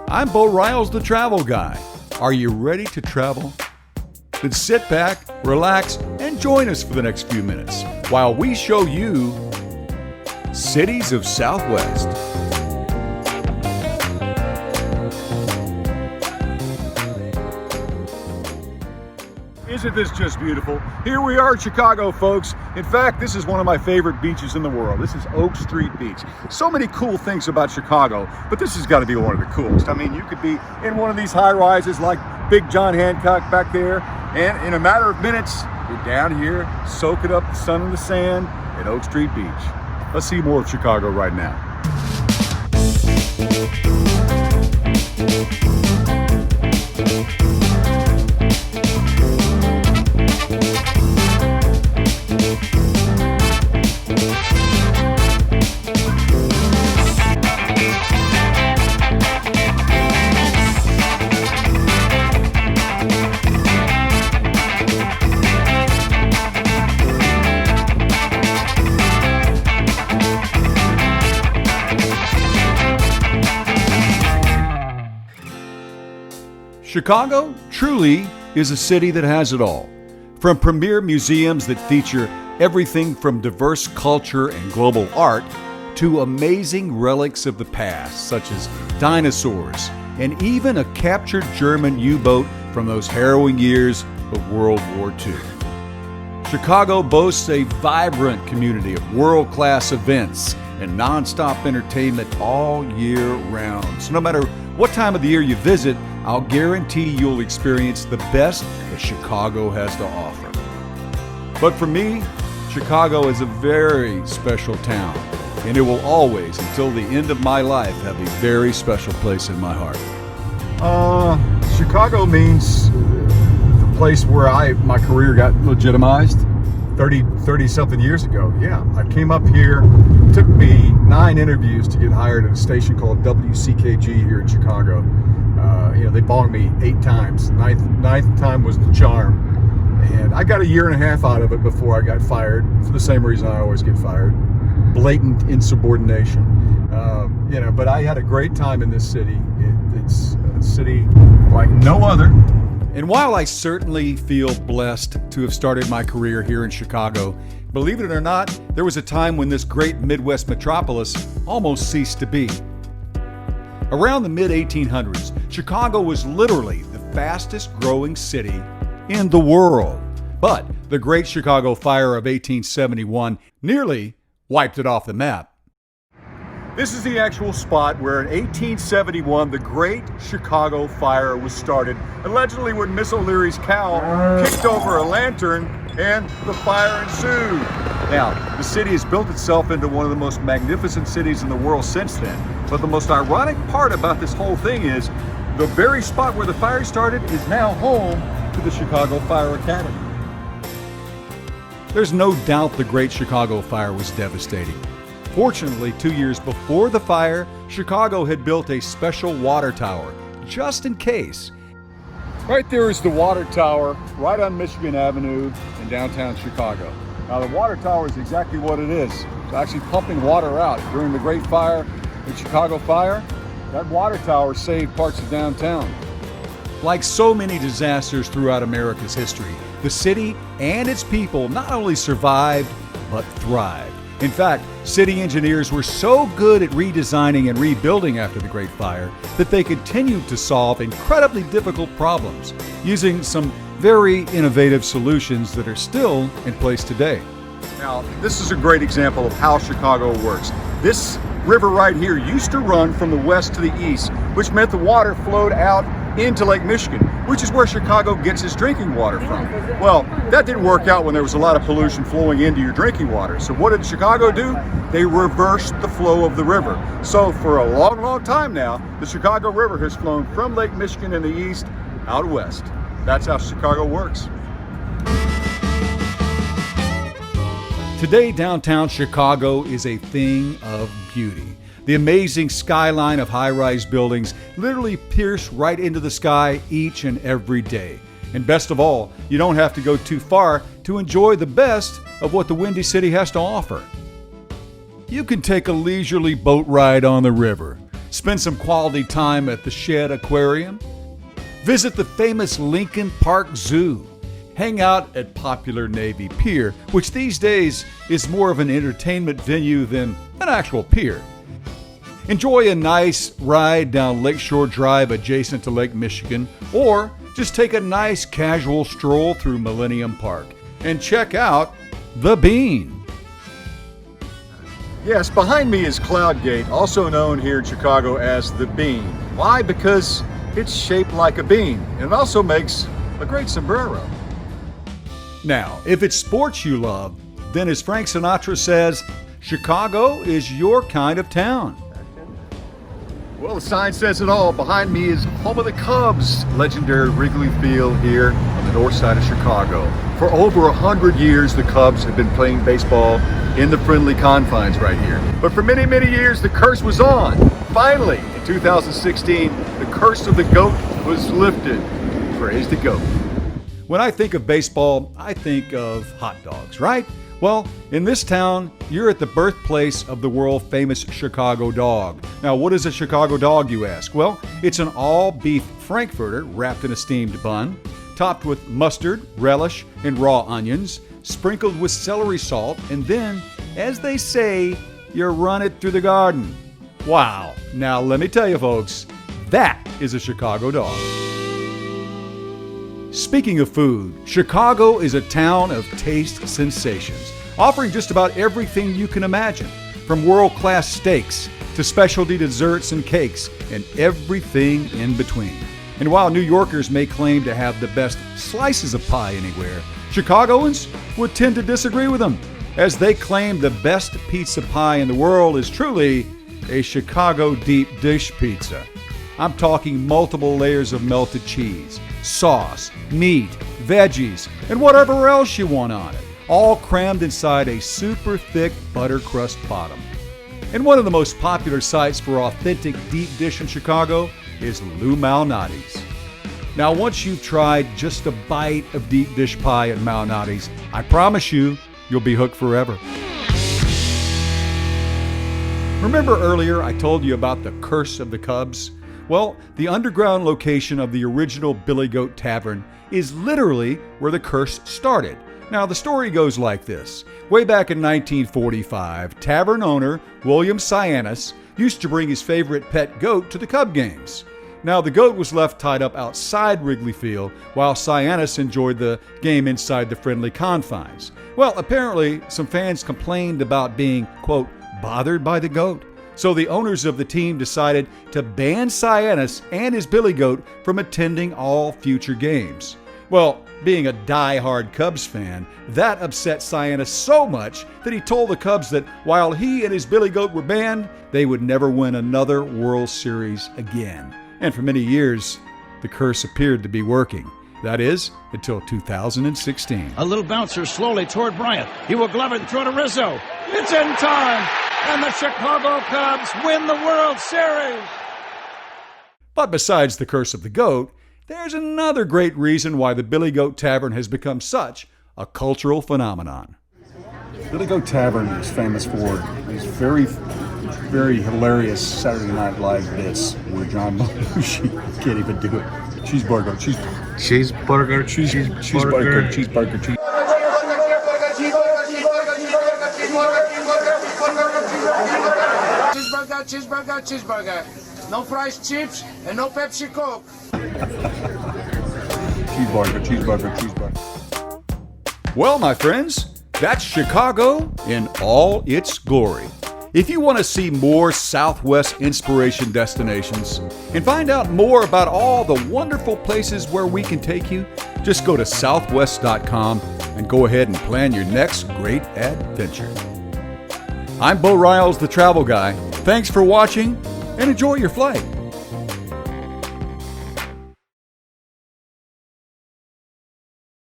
I'm Beau, the travel guy. Are you ready to travel? Then sit back, relax, and join us for the next few minutes while we show you cities of Southwest. Isn't this just beautiful? Here we are in Chicago, folks. In fact, this is one of my favorite beaches in the world. This is Oak Street Beach. So many cool things about Chicago, but this has got to be one of the coolest. I mean, you could be in one of these high rises like Big John Hancock back there, and in a matter of minutes, you're down here, soaking up the sun and the sand at Oak Street Beach. Let's see more of Chicago right now. Chicago truly is a city that has it all. From premier museums that feature everything from diverse culture and global art to amazing relics of the past, such as dinosaurs and even a captured German U-boat from those harrowing years of World War II. Chicago boasts a vibrant community of world-class events and non-stop entertainment all year round. So no matter what time of the year you visit, I'll guarantee you'll experience the best that Chicago has to offer. But for me, Chicago is a very special town, and it will always, until the end of my life, have a very special place in my heart. Chicago means the place where my career got legitimized 30 something years ago. Yeah, I came up here. It took me 9 interviews to get hired at a station called WCKG here in Chicago. They bonged me 8 times. Ninth time was the charm. And I got a year and a half out of it before I got fired, for the same reason I always get fired. Blatant insubordination. But I had a great time in this city. It's a city like no other. And while I certainly feel blessed to have started my career here in Chicago, believe it or not, there was a time when this great Midwest metropolis almost ceased to be. Around the mid-1800s, Chicago was literally the fastest growing city in the world. But the Great Chicago Fire of 1871 nearly wiped it off the map. This is the actual spot where in 1871 the Great Chicago Fire was started, allegedly when Miss O'Leary's cow kicked over a lantern and the fire ensued. Now, the city has built itself into one of the most magnificent cities in the world since then. But the most ironic part about this whole thing is the very spot where the fire started is now home to the Chicago Fire Academy. There's no doubt the Great Chicago Fire was devastating. Fortunately, 2 years before the fire, Chicago had built a special water tower, just in case. Right there is the water tower, right on Michigan Avenue in downtown Chicago. Now the water tower is exactly what it is. It's actually pumping water out. During the Great Fire, the Chicago Fire, that water tower saved parts of downtown. Like so many disasters throughout America's history, the city and its people not only survived, but thrived. In fact, city engineers were so good at redesigning and rebuilding after the Great Fire that they continued to solve incredibly difficult problems using some very innovative solutions that are still in place today. Now, this is a great example of how Chicago works. This river right here used to run from the west to the east, which meant the water flowed out into Lake Michigan, which is where Chicago gets its drinking water from. Well, that didn't work out when there was a lot of pollution flowing into your drinking water. So what did Chicago do? They reversed the flow of the river. So for a long, long time now, the Chicago River has flown from Lake Michigan in the east out west. That's how Chicago works. Today, downtown Chicago is a thing of beauty. The amazing skyline of high-rise buildings literally pierce right into the sky each and every day. And best of all, you don't have to go too far to enjoy the best of what the Windy City has to offer. You can take a leisurely boat ride on the river, spend some quality time at the Shed Aquarium, visit the famous Lincoln Park Zoo, hang out at popular Navy Pier, which these days is more of an entertainment venue than an actual pier. Enjoy a nice ride down Lakeshore Drive adjacent to Lake Michigan, or just take a nice casual stroll through Millennium Park and check out The Bean. Yes, behind me is Cloud Gate, also known here in Chicago as the Bean. Why? Because it's shaped like a bean, and it also makes a great sombrero. Now, if it's sports you love, then as Frank Sinatra says, Chicago is your kind of town. Well, the sign says it all. Behind me is home of the Cubs, legendary Wrigley Field here on the north side of Chicago. For over 100 years, the Cubs have been playing baseball in the friendly confines right here. But for many, many years, the curse was on. Finally, in 2016, the curse of the GOAT was lifted. Praise the GOAT. When I think of baseball, I think of hot dogs, right? Well, in this town, you're at the birthplace of the world-famous Chicago dog. Now, what is a Chicago dog, you ask? Well, it's an all-beef Frankfurter wrapped in a steamed bun, topped with mustard, relish, and raw onions, sprinkled with celery salt, and then, as they say, you run it through the garden. Wow. Now, let me tell you, folks, that is a Chicago dog. Speaking of food, Chicago is a town of taste sensations, offering just about everything you can imagine, from world-class steaks to specialty desserts and cakes, and everything in between. And while New Yorkers may claim to have the best slices of pie anywhere, Chicagoans would tend to disagree with them, as they claim the best pizza pie in the world is truly a Chicago deep dish pizza. I'm talking multiple layers of melted cheese, sauce, meat, veggies, and whatever else you want on it, all crammed inside a super thick butter crust bottom. And one of the most popular sites for authentic deep dish in Chicago is Lou Malnati's. Now, once you've tried just a bite of deep dish pie at Malnati's, I promise you, you'll be hooked forever. Remember earlier I told you about the curse of the Cubs? Well, the underground location of the original Billy Goat Tavern is literally where the curse started. Now, the story goes like this. Way back in 1945, tavern owner William Sianis used to bring his favorite pet goat to the Cub games. Now, the goat was left tied up outside Wrigley Field while Sianis enjoyed the game inside the friendly confines. Well, apparently, some fans complained about being, quote, bothered by the goat. So the owners of the team decided to ban Sianis and his billy goat from attending all future games. Well, being a die-hard Cubs fan, that upset Sianis so much that he told the Cubs that while he and his billy goat were banned, they would never win another World Series again. And for many years, the curse appeared to be working. That is, until 2016. A little bouncer slowly toward Bryant. He will glove it and throw to Rizzo. It's in time, and the Chicago Cubs win the World Series. But besides the curse of the goat, there's another great reason why the Billy Goat Tavern has become such a cultural phenomenon. Billy Goat Tavern is famous for these very, very hilarious Saturday Night Live bits where John Belushi can't even do it. Cheeseburger, cheeseburger, cheeseburger, cheeseburger, cheeseburger. Cheeseburger, cheeseburger. No fries, chips, and no Pepsi Coke. Cheeseburger, cheeseburger, cheeseburger. Well, my friends, that's Chicago in all its glory. If you want to see more Southwest inspiration destinations and find out more about all the wonderful places where we can take you, just go to southwest.com and go ahead and plan your next great adventure. I'm Beau Riles, the travel guy. Thanks for watching and enjoy your flight.